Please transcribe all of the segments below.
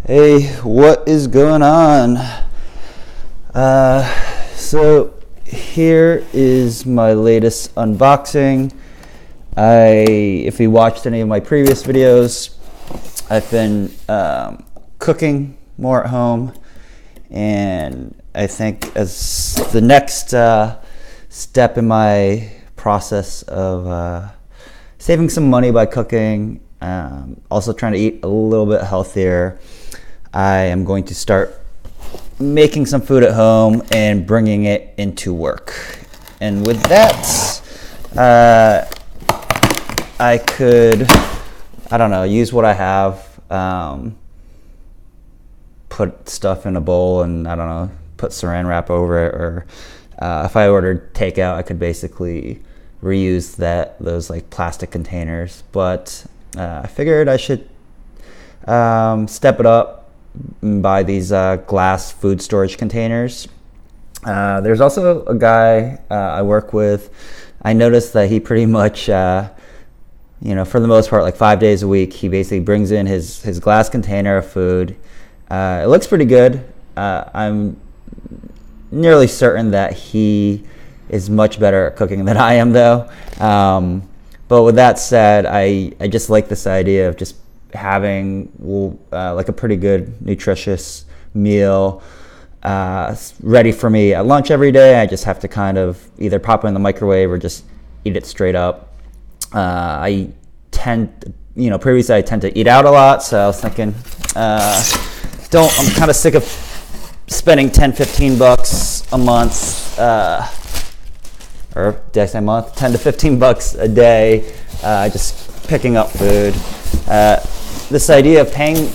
Hey, what is going on? So here is my latest unboxing. If you watched any of my previous videos, I've been cooking more at home, and I think as the next step in my process of saving some money by cooking, also trying to eat a little bit healthier, I am going to start making some food at home and bringing it into work. And with that, I could, use what I have, put stuff in a bowl and, put saran wrap over it. Or if I ordered takeout, I could basically reuse those like plastic containers. But I figured I should step it up and buy these glass food storage containers. There's also a guy I work with. I noticed that he pretty much, for the most part, like 5 days a week, he basically brings in his glass container of food. It looks pretty good. I'm nearly certain that he is much better at cooking than I am, though. But with that said, I just like this idea of just having like a pretty good nutritious meal ready for me at lunch every day. I just have to kind of either pop it in the microwave or just eat it straight up. I tend, previously I tend to eat out a lot, so I was thinking, I'm kind of sick of spending $10-15 a month, or did I say month? $10 to $15 a day, just picking up food. This idea of paying,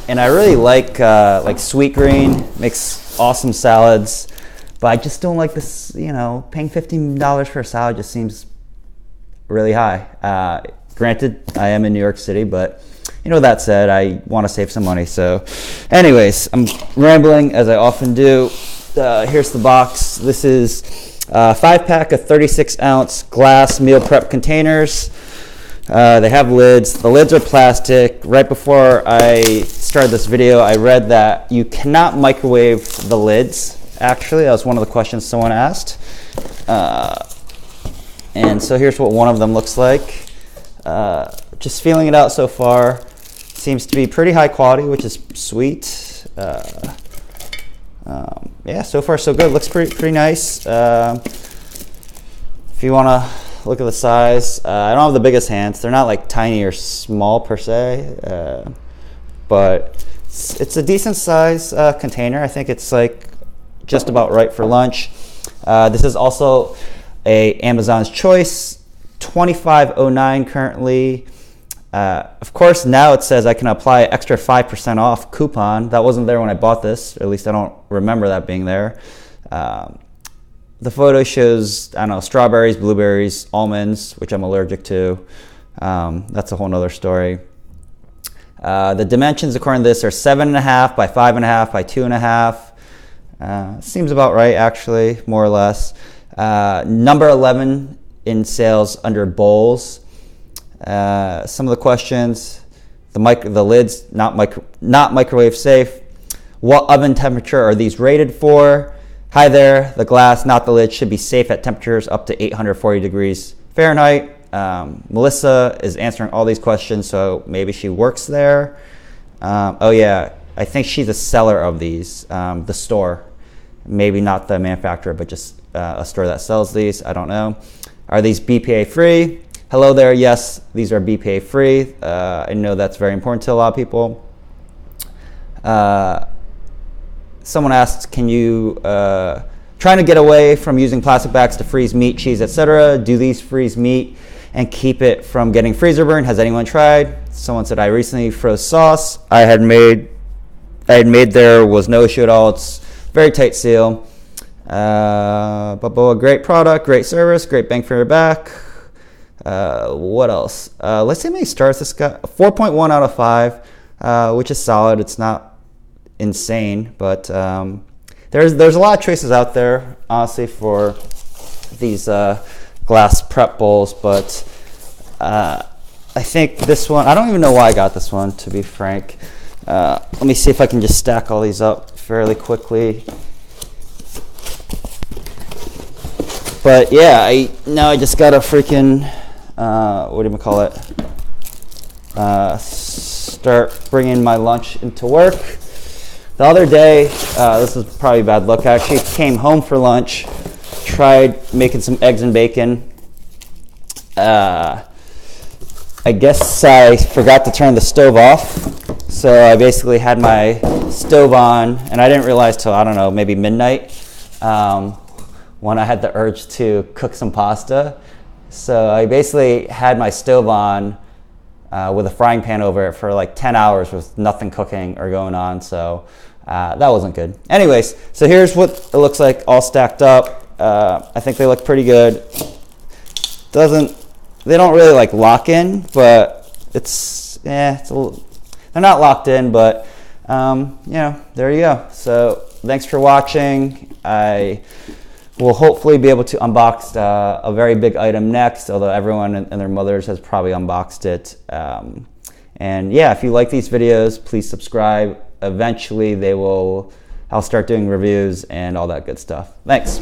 and I really like Sweetgreen makes awesome salads, but I just don't like this, paying $15 for a salad just seems really high. Granted, I am in New York City, but that said, I want to save some money. So anyways, I'm rambling as I often do. Here's the box. This is a 5-pack of 36-ounce glass meal prep containers. They have lids. The lids are plastic. Right before I started this video, I read that you cannot microwave the lids. Actually, that was one of the questions someone asked. And so here's what one of them looks like. Just feeling it out so far. Seems to be pretty high quality, which is sweet. Yeah, so far so good. Looks pretty nice. If you want to look at the size, I don't have the biggest hands. They're not like tiny or small per se, but it's a decent size container. I think it's like just about right for lunch. This is also a Amazon's Choice, $25.09 currently. Of course, now it says I can apply an extra 5% off coupon. That wasn't there when I bought this, or at least I don't remember that being there. The photo shows, strawberries, blueberries, almonds, which I'm allergic to. That's a whole nother story. The dimensions, according to this, are 7.5 by 5.5 by 2.5. Seems about right, actually, more or less. Number 11 in sales under bowls. Some of the questions: the lids not microwave safe. What oven temperature are these rated for? Hi there, the glass, not the lid, should be safe at temperatures up to 840 degrees Fahrenheit. Melissa is answering all these questions, so maybe she works there. Oh yeah, I think she's a seller of these, the store. Maybe not the manufacturer, but just a store that sells these. I don't know. Are these BPA free? Hello there, yes, these are BPA free. I know that's very important to a lot of people. Someone asked, can you, trying to get away from using plastic bags to freeze meat, cheese, etc. Do these freeze meat and keep it from getting freezer burn? Has anyone tried? Someone said, I recently froze sauce. I had made there was no issue at all. It's very tight seal. But great product, great service, great bang for your back. What else? Let's see how many stars this got. 4.1 out of 5, which is solid. It's not insane, but there's a lot of choices out there, honestly, for these glass prep bowls. But I think this one, I don't even know why I got this one, to be frank. Let me see if I can just stack all these up fairly quickly. But yeah, now I just gotta freaking, what do you call it? Start bringing my lunch into work. The other day, this is probably a bad look. I actually came home for lunch, tried making some eggs and bacon. I guess I forgot to turn the stove off. So I basically had my stove on, and I didn't realize till, I don't know, maybe midnight, when I had the urge to cook some pasta. So I basically had my stove on with a frying pan over it for like 10 hours with nothing cooking or going on. So that wasn't good. Anyways, so here's what it looks like all stacked up. I think they look pretty good. They don't really like lock in, but it's a little, they're not locked in, but there you go. So thanks for watching. I will hopefully be able to unbox a very big item next, although everyone and their mothers has probably unboxed it. And yeah, if you like these videos, please subscribe. Eventually I'll start doing reviews and all that good stuff. Thanks.